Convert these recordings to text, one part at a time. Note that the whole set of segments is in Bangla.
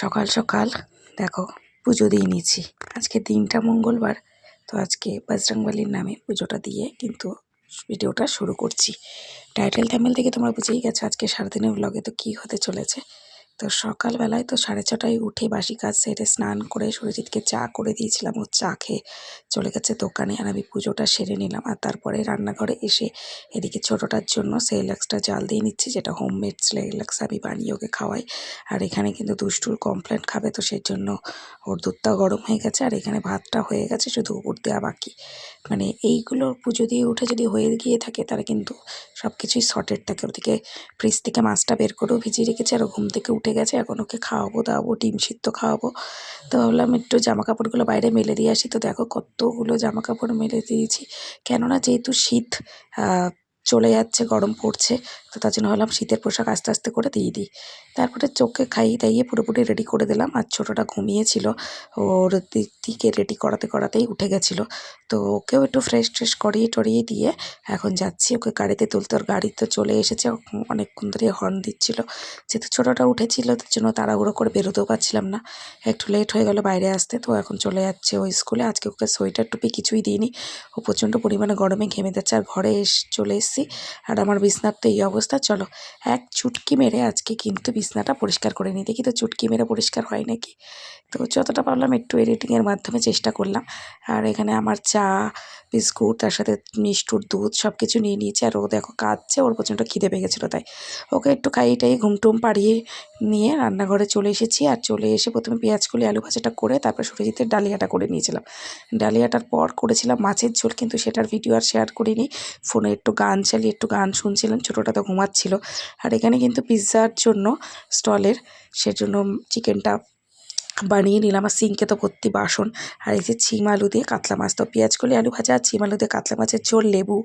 সকাল সকাল দেখো পুজো দিয়ে নিয়েছি। আজকে দিনটা মঙ্গলবার, তো আজকে বজরংবলীর নামে পুজোটা দিয়ে কিন্তু ভিডিওটা শুরু করছি। টাইটেল থাম্বনেল থেকে তোমরা বুঝেই গেছো আজকে সারাদিনের ব্লগে তো কী হতে চলেছে। তো সকালবেলায় তো 6:30টায় উঠে বাসি কাজ সেরে স্নান করে সুরজিৎকে চা করে দিয়েছিলাম। ও চা খেয়ে চলে গেছে দোকানে, আর আমি পুজোটা সেরে নিলাম। আর তারপরে রান্নাঘরে এসে এদিকে ছোটোটার জন্য সেরেলাক্সটা জাল দিয়ে নিচ্ছি, যেটা হোমমেড সেরেলাক্স আমি বানিয়ে ওকে খাওয়াই। আর এখানে কিন্তু দুষ্টুর কমপ্লেন খাবে, তো সেই জন্য ওর দুধটাও গরম হয়ে গেছে, আর এখানে ভাতটা হয়ে গেছে, শুধু উপর দেওয়া বাকি। মানে এইগুলো পুজো দিয়ে উঠে যদি হয়ে গিয়ে থাকে তাহলে কিন্তু সব কিছুই সর্টেড থাকে। ওদিকে ফ্রিজ থেকে মাছটা বের করেও ভিজিয়ে রেখেছি, আর ঘুম থেকে উঠে গেছে। এখন ওকে খাওয়াবো দাওয়াবো, ডিম সিদ্ধ খাওয়াবো। তো ভাবলাম একটু জামা কাপড়গুলো বাইরে মেলে দিয়ে আসি। তো দেখো কতগুলো জামা কাপড় মেলে দিয়েছি, কেননা যেহেতু শীত চলে যাচ্ছে, গরম পড়ছে, তো তার জন্য ভাবলাম শীতের পোশাক আস্তে আস্তে করে দিয়ে দিই। তারপরে চোখে খাইয়ে দাইয়ে পুরোপুরি রেডি করে দিলাম। আর ছোটোটা ঘুমিয়েছিল, ওর দিকে রেডি করাতে করাতেই উঠে গেছিলো। তো ওকেও একটু ফ্রেশ ট্রেশ করিয়ে টরিয়ে দিয়ে এখন যাচ্ছি ওকে গাড়িতে তুলতে। ওর গাড়ি তো চলে এসেছে, অনেকক্ষণ ধরে হর্ন দিচ্ছিলো। যেহেতু ছোটোটা উঠেছিল তার জন্য তাড়াহুড়ো করে বেরোতেও পারছিলাম না, একটু লেট হয়ে গেল বাইরে আসতে। তো এখন চলে যাচ্ছে ও স্কুলে। আজকে ওকে সোয়েটার টুপি কিছুই দিইনি, ও প্রচণ্ড পরিমাণে গরমে ঘেমে যাচ্ছে। আর ঘরে চলে এসেছি, আর আমার বিছনার তো এই অবস্থা। চলো এক চুটকি মেরে আজকে কিন্তু বিছনাটা পরিষ্কার করে নিই, দেখি তো চুটকি মেরে পরিষ্কার হয় নাকি। তো যতটা পারলাম একটু এডিটিংয়ের মাধ্যমে চেষ্টা করলাম। আর এখানে আমার চা বিস্কুট, তার সাথে মিষ্টুর দুধ সব কিছু নিয়ে নিয়েছি। আর ও দেখো কাঁদছে, ওর প্রচণ্ড খিদে পেয়ে গেছিলো, তাই ওকে একটু খাইয়ে টাইয়ে ঘুমটুম পাড়িয়ে নিয়ে রান্নাঘরে চলে এসেছি। আর চলে এসে প্রথমে পেঁয়াজ কলি আলু ভাজাটা করে তারপরে সুরজিতের ডালিয়াটা করে নিয়েছিলাম। ডালিয়াটার পর করেছিলাম মাছের ঝোল, কিন্তু সেটার ভিডিও আর শেয়ার করিনি। ফোনে একটু গান চালিয়ে একটু গান শুনছিলাম, ছোটোটা তো ঘুমাচ্ছিল। আর এখানে কিন্তু পিৎজার জন্য স্টলের সেজন্য চিকেনটা বানিয়ে নিলাম। আর সিঙ্কে তো ভর্তি বাসন। আর এই যে শিম আলু দিয়ে কাতলা মাছ, তো পেঁয়াজ কলি আলু ভাজা আর শিম আলু দিয়ে কাতলা মাছের ঝোল, লেবু,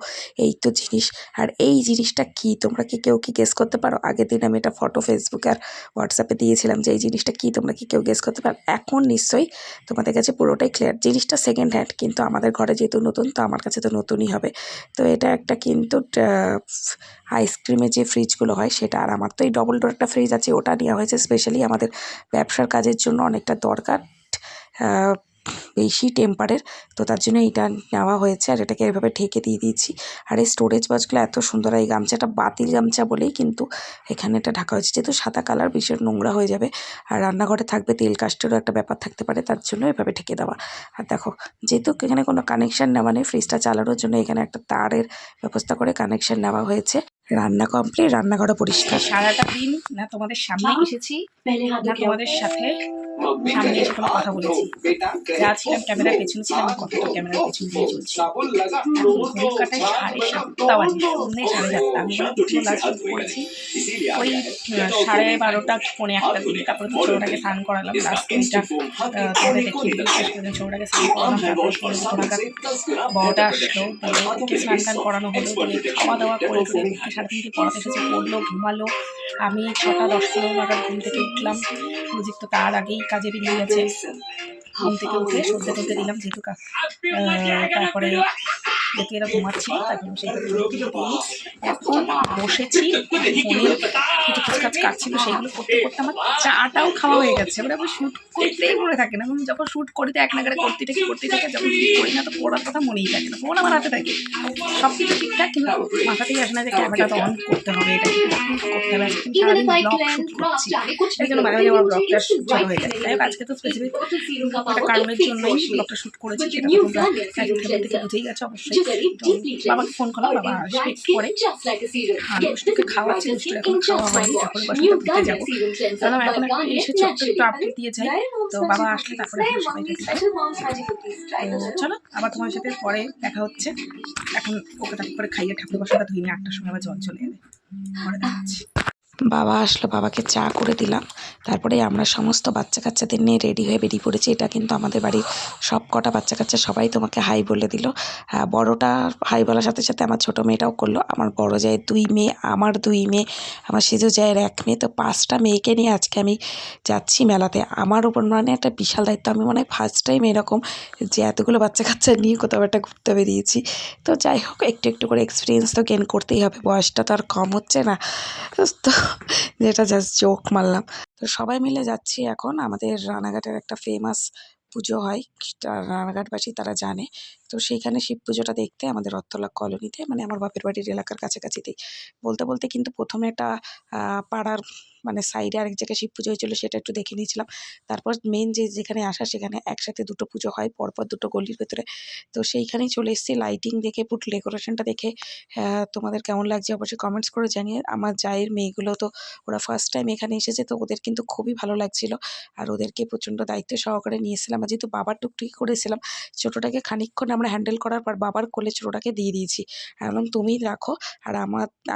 এই তো জিনিস। আর এই জিনিসটা কি তোমরা কি কেউ কি গেস করতে পারো? আগের দিন আমি এটা ফটো ফেসবুকে আর হোয়াটসঅ্যাপে দিয়েছিলাম যে এই জিনিসটা কি, তোমরা কি কেউ গেস করতে পারো? এখন নিশ্চয়ই তোমাদের কাছে পুরোটাই ক্লিয়ার। জিনিসটা সেকেন্ড হ্যান্ড, কিন্তু আমাদের ঘরে যেহেতু নতুন, তো আমার কাছে তো নতুনই হবে। তো এটা একটা কিন্তু আইসক্রিমের যে ফ্রিজগুলো হয় সেটা। আর আমার তো এই ডবল ডোর একটা ফ্রিজ আছে, ওটা নেওয়া হয়েছে স্পেশালি আমাদের ব্যবসার কাজের জন্য, অনেকটা দরকার বেশি টেম্পারের, তো তার জন্য এইটা নেওয়া হয়েছে। আর এটাকে এভাবে ঢেকে দিয়ে দিয়েছি। আর এই স্টোরেজ বক্সগুলো এত সুন্দর। এই গামছাটা বাতিল গামছা বলেই কিন্তু এখানে এটা ঢাকা হয়েছে, যেহেতু সাদা কালার ভীষণ নোংরা হয়ে যাবে, আর রান্নাঘরে থাকবে তেল কাস্টেরও একটা ব্যাপার থাকতে পারে, তার জন্য এভাবে ঢেকে দেওয়া। আর দেখো যেহেতু এখানে কোনো কানেকশান নেওয়া নেই, ফ্রিজটা চালানোর জন্য এখানে একটা তারের ব্যবস্থা করে কানেকশান নেওয়া হয়েছে। রান্না কমপ্লিট, রান্নাঘরও পরিষ্কার। সারাটা দিন না তোমাদের সামনে এসেছি না তোমাদের সাথে সামনে এসে কোনো কথা বলেছি। যা ছিলাম ক্যামেরার পেছনে ছিলাম, কথাটা ক্যামেরার পেছন দিয়ে চলছি। ঘড়ি কাটায় 7:30 বাজে, সন্ধ্যে 7:30। আমি দুটো লাস্ট করেছি ওই 12:30 পৌনে 1টার দিকে। তারপরে তো ছোটোটাকে স্নান করালাম। লাস্ট ওইটা তোমাদের দেখিয়ে দিলাম। শেষ পর্যন্ত ছোটোটাকে স্নান করালাম। তারপরে পরে দুটো নাগাদ বড়টা আসলো, ওকে স্নান টান করানো হলো, দিয়ে খাওয়া দাওয়া করে 3:30 পড়াতে এসেছে, পড়লো, ঘুমালো। আমি 6:10-15 নাগাদ ঘুম থেকে উঠলাম। সুরজিৎ তো তার আগেই কাজে বেরিয়ে গেছে। ঘুম থেকে উঠে সর্ষে তুলতে দিলাম, যেহেতু তারপরে যেহেতু এরা ঘুমাচ্ছিল তার জন্য সেই এখন বসেছি। ফোনের কিছু কাজ কাটছিল, সেইগুলো করতে করতে আমার চাটাও খাওয়া হয়ে গেছে। এবার আমি শ্যুট করতেই মনে থাকে না, এবং যখন শ্যুট করি তো এক নাগারে করতে থাকে। যখন শ্যুট করি না তো পড়ার কথা মনেই থাকে না, ফোন আমার হাতে থাকে, সব কিছু ঠিকঠাক, কিন্তু মাথাতেই আসে না যে ক্যামেরাটা অন করতে হবে, এটা করতে হবে। সারাদিন ব্লগ শ্যুট করছি, সেই জন্য মাঝে মাঝে আমার ব্লগটা ছোট হয়ে যায়। তাই আজকে তো স্পেসিফিক একটা কারণের জন্যই ব্লগটা শ্যুট করেছি, সেটা তোমরা থেকে বুঝেই গেছে অবশ্যই। বাবাকে ফোন করলাম, বাবা আসবে একটু পরে। আর দুষ্টুকে খাওয়াচ্ছি, দুষ্টুর এখন খাওয়া হয়নি, এখন বাসাটা ঘুরতে যাবো। কারণ এখন একটা এসেছে, একটু আপডেট দিয়ে যাই। তো বাবা আসলে তারপরে সবাই তো চলো আবার তোমার সাথে পরে দেখা হচ্ছে। এখন ওকে তারপরে করে খাইয়ে ঠাকুর বাসাটা ধুয়ে নিয়ে 8টার সময় আবার জল চলে যাবে, পরে দেখাচ্ছি। বাবা আসলো, বাবাকে চা করে দিলাম। তারপরে আমরা সমস্ত বাচ্চা কাচ্চাদের নিয়ে রেডি হয়ে বেরিয়ে পড়েছি। এটা কিন্তু আমাদের বাড়ির সব কটা বাচ্চা কাচ্চা সবাই তোমাকে হাই বলে দিল। বড়টা হাই বলার সাথে সাথে আমার ছোটো মেয়েটাও করলো। আমার বড় জায়ের 2 মেয়ে, আমার 2 মেয়ে, আমার সেজো জায়ের 1 মেয়ে, তো 5টা মেয়েকে নিয়ে আজকে আমি যাচ্ছি মেলাতে। আমার উপর মানে একটা বিশাল দায়িত্ব। আমি মনে হয় ফার্স্ট টাইম এরকম যে এতগুলো বাচ্চা কাচ্চা নিয়ে কোথাও একটা ঘুরতে বেরিয়েছি। তো যাই হোক, একটু একটু করে এক্সপিরিয়েন্স তো গেন করতেই হবে, বয়সটা তো আর কম হচ্ছে না। তো যেটা জাস্ট জোক মারলাম। তো সবাই মিলে যাচ্ছি এখন। আমাদের রানাঘাটের একটা ফেমাস পুজো হয়, রানাঘাটবাসী তারা জানে। তো সেইখানে শিব পুজোটা দেখতে আমাদের রথতলা কলোনিতে, মানে আমার বাপের বাড়ির এলাকার কাছাকাছিতেই। বলতে বলতে কিন্তু প্রথমে একটা পাড়ার মানে সাইডে আরেক জায়গায় শিব পুজো হয়েছিল, সেটা একটু দেখে নিয়েছিলাম। তারপর মেন যেখানে আসা, সেখানে একসাথে দুটো পুজো হয় পরপর দুটো গলির ভেতরে। তো সেইখানেই চলে এসেছি। লাইটিং দেখে, পুরো ডেকোরেশনটা দেখে তোমাদের কেমন লাগছে অবশ্যই কমেন্টস করে জানিয়ে। আমার জায়ের মেয়েগুলো তো ওরা ফার্স্ট টাইম এখানে এসেছে, তো ওদের কিন্তু খুবই ভালো লাগছিল। আর ওদেরকে প্রচণ্ড দায়িত্ব সহকারে নিয়েছিলাম। আর যেহেতু বাবার টুকটুকি করেছিলাম, ছোটোটাকে খানিকক্ষণ আমরা হ্যান্ডেল করার পর বাবার কোলে ছোটোটাকে দিয়ে দিয়েছি। আমি বললাম তুমিই রাখো। আর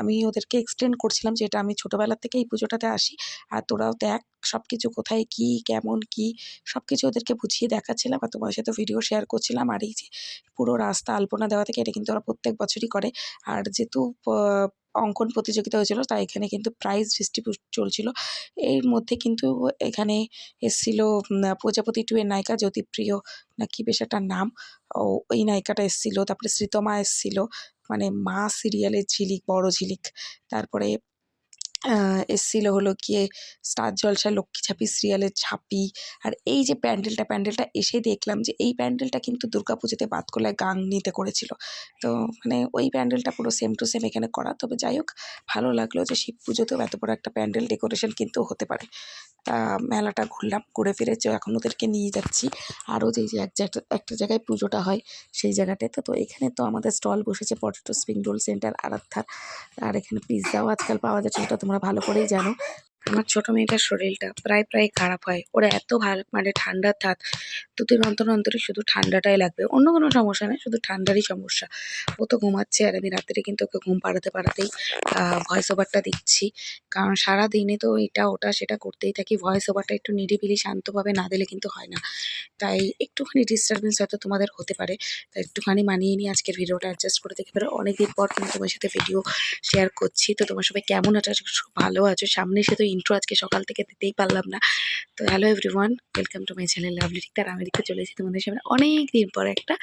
আমি ওদেরকে এক্সপ্লেন করছিলাম যে এটা আমি ছোটোবেলা থেকে এই পুজোটাতে আসি, আর তোরাও দেখ সব কিছু কোথায় কী কেমন কী সব কিছু ওদেরকে বুঝিয়ে দেখাচ্ছিলাম। আর তোমার সাথে ভিডিও শেয়ার করছিলাম। আর এই যে পুরো রাস্তা আলপনা দেওয়া থেকে, এটা কিন্তু ওরা প্রত্যেক বছরই করে। আর যেহেতু অঙ্কন প্রতিযোগিতা হয়েছিল, তাই এখানে কিন্তু প্রাইজ ডিস্ট্রিবিউট চলছিল। এর মধ্যে কিন্তু এখানে এসেছিল প্রজাপতি 2 এর নায়িকা জ্যোতিপ্রিয় না কি বেশ একটা নাম, ওই নায়িকাটা এসেছিল। তারপরে শ্রীতমা এসেছিল, মানে মা সিরিয়ালের ঝিলিক, বড় ঝিলিক। তারপরে এসেছিল হলো গিয়ে স্টার জলসায় লক্ষ্মী ঝাঁপি সিরিয়ালের ঝাঁপি। আর এই যে প্যান্ডেলটা এসে দেখলাম যে এই প্যান্ডেলটা কিন্তু দুর্গাপুজোতে বাতকুলায় গাংনীতে করেছিল। তো মানে ওই প্যান্ডেলটা পুরো সেম টু সেম এখানে করা। তবে যাই হোক, ভালো লাগলো যে শিব পুজোতেও এত বড় একটা প্যান্ডেল ডেকোরেশন কিন্তু হতে পারে। তা মেলাটা ঘুরলাম, ঘুরে ফিরে এখন ওদেরকে নিয়ে যাচ্ছি আরও যে একটা জায়গায় পুজোটা হয় সেই জায়গাটাতে। তো এখানে তো আমাদের স্টল বসেছে পটেটো স্প্রিং রোল সেন্টার আরাধ্যার। আর এখানে পিৎজাও আজকাল পাওয়া যাচ্ছে, সেটা তোমরা ভালো করেই জানো। আমার ছোটো মেয়েটার শরীরটা প্রায় খারাপ হয়। ওরা এত ভালো মানে ঠান্ডার ধাত, 2 দিন অন্তরে শুধু ঠান্ডাটাই লাগবে, অন্য কোনো সমস্যা নেই, শুধু ঠান্ডারই সমস্যা। ও তো ঘুমাচ্ছে, আর আমি রাত্রে কিন্তু ওকে ঘুম পাড়াতেই ভয়েস ওভারটা দিচ্ছি। কারণ সারাদিনে তো এটা ওটা সেটা করতেই থাকি, ভয়েস ওভারটা একটু নিরিবিলি শান্তভাবে না দিলে কিন্তু হয় না। তাই একটুখানি ডিস্টার্বেন্স হয়তো তোমাদের হতে পারে, তাই একটুখানি মানিয়ে নিয়ে আজকের ভিডিওটা অ্যাডজাস্ট করে দেখতে পারো। অনেকদিন পর কিন্তু তোমার সাথে ভিডিও শেয়ার করছি। তো তোমার সবাই কেমন আছো? আশা করি খুব ভালো আছো। সামনে সে তো ইন্ট্রো আজকে সকাল থেকে দিতেই পারলাম না। তো hello everyone, welcome to my channel lovely tick. আর আমি দেখতে চলে এসেছি তোমাদের সামনে অনেক দিন পর একটা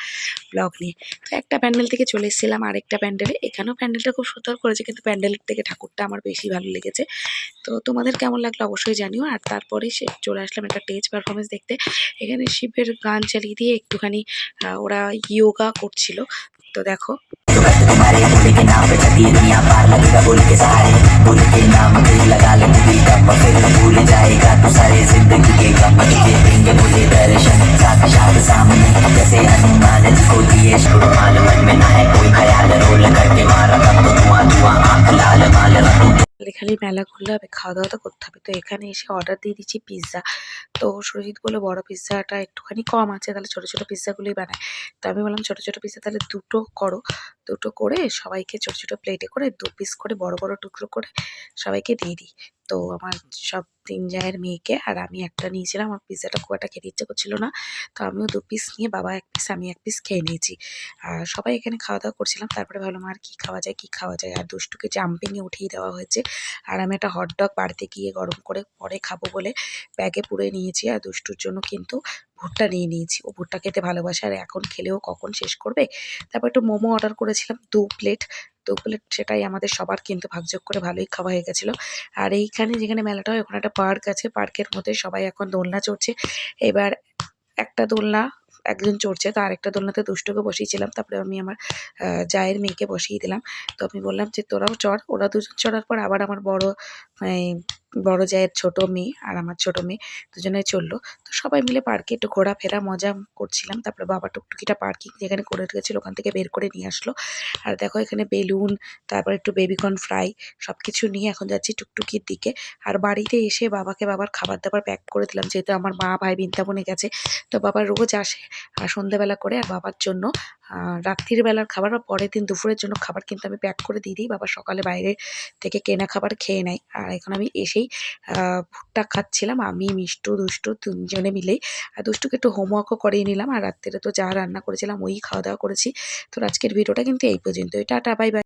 ব্লগ নিয়ে। তো একটা প্যান্ডেল থেকে চলে এসেছিলাম আরেকটা প্যান্ডেলে। এখানেও প্যান্ডেলটা খুব সুন্দর করেছে, কিন্তু প্যান্ডেলের থেকে ঠাকুরটা আমার বেশি ভালো লেগেছে। তো তোমাদের কেমন লাগলো অবশ্যই জানিও। আর তারপরে চলে আসলাম একটা স্টেজ পারফরমেন্স দেখতে। এখানে শিবের গান চালিয়ে দিয়ে একটুখানি ওরা ইয়োগা করছিল। তো দেখো খালি মেলা ঘুরলে হবে, খাওয়া দাওয়া তো করতে হবে। তো এখানে এসে অর্ডার দিয়ে দিচ্ছি পিৎজা। তো সুরজিৎ বললো বড় পিৎজাটা একটুখানি কম আছে, তাহলে ছোটো ছোটো পিৎজাগুলোই বানায়। তো আমি বললাম ছোটো ছোটো পিৎজা তাহলে দুটো করো, দুটো করে সবাইকে ছোটো ছোটো প্লেটে করে 2 পিস করে বড় বড় টুকরো করে সবাইকে দিয়ে দিই। তো আমার সব 3 জায়ের মেয়েকে আর আমি একটা নিয়েছিলাম। আমার পিৎজাটা খুব একটা খেতে ইচ্ছে করছিল না, তো আমিও 2 পিস নিয়ে বাবা 1 পিস আমি 1 পিস খেয়ে নিয়েছি। আর সবাই এখানে খাওয়া দাওয়া করছিলাম। তারপরে ভাবলাম আর কী খাওয়া যায়। আর দুষ্টুকে জাম্পিংয়ে উঠিয়ে দেওয়া হয়েছে। আর আমি একটা হটডগ বাড়িতে গিয়ে গরম করে পরে খাবো বলে ব্যাগে পুরে নিয়েছি। আর দুষ্টুর জন্য কিন্তু ভুট্টা নিয়ে নিয়েছি, ও ভুট্টা খেতে ভালোবাসে। আর এখন খেলেও কখন শেষ করবে। তারপর একটু মোমো অর্ডার করেছিলাম 2 প্লেট। 2 প্লেট সেটাই আমাদের সবার কিন্তু ভাগযোগ করে ভালোই খাওয়া হয়ে গেছিলো। আর এইখানে যেখানে মেলাটা হয় ওখানে একটা পার্ক আছে, পার্কের মধ্যে সবাই এখন দোলনা চড়ছে। এবার একটা দোলনা একজন চড়ছে, তো আরেকটা দোলনাতে দুষ্টুকে বসিয়েছিলাম। তারপরে আমি আমার জায়ের মেয়েকে বসিয়ে দিলাম। তো আমি বললাম যে তোরাও চড়। ওরা দুজন চড়ার পর আবার আমার বড় জায়ের ছোট মেয়ে আর আমার ছোট মেয়ে দুজনেই চললো। তো সবাই মিলে পার্কে একটু ঘোরাফেরা মজা করছিলাম। তারপরে বাবা টুকটুকিটা পার্কিং যেখানে করে রেখেছিল ওখান থেকে বের করে নিয়ে আসলো। আর দেখো এখানে বেলুন, তারপর একটু বেবিকর্ন ফ্রাই সব কিছু নিয়ে এখন যাচ্ছি টুকটুকির দিকে। আর বাড়িতে এসে বাবাকে বাবার খাবার দাবার প্যাক করে দিলাম, যেহেতু আমার মা ভাই বৃন্দাবনে গেছে। তো বাবা রোজ আসে সন্ধ্যেবেলা করে। আর বাবার জন্য রাত্রির বেলার খাবার বা পরের দিন দুপুরের জন্য খাবার কিন্তু আমি প্যাক করে দিয়ে দিই। বাবা সকালে বাইরে থেকে কেনা খাবার খেয়ে নেয়। আর এখন আমি এসেই ভুট্টা খাচ্ছিলাম, আমি মিষ্টু দুষ্টু 3 জনে মিলেই। আর দুষ্টুকে একটু হোমওয়ার্কও করিয়ে নিলাম। আর রাত্রে তো যা রান্না করেছিলাম ওই খাওয়া দাওয়া করেছি। তো আজকের ভিডিওটা কিন্তু এই পর্যন্তই। Tata, bye bye.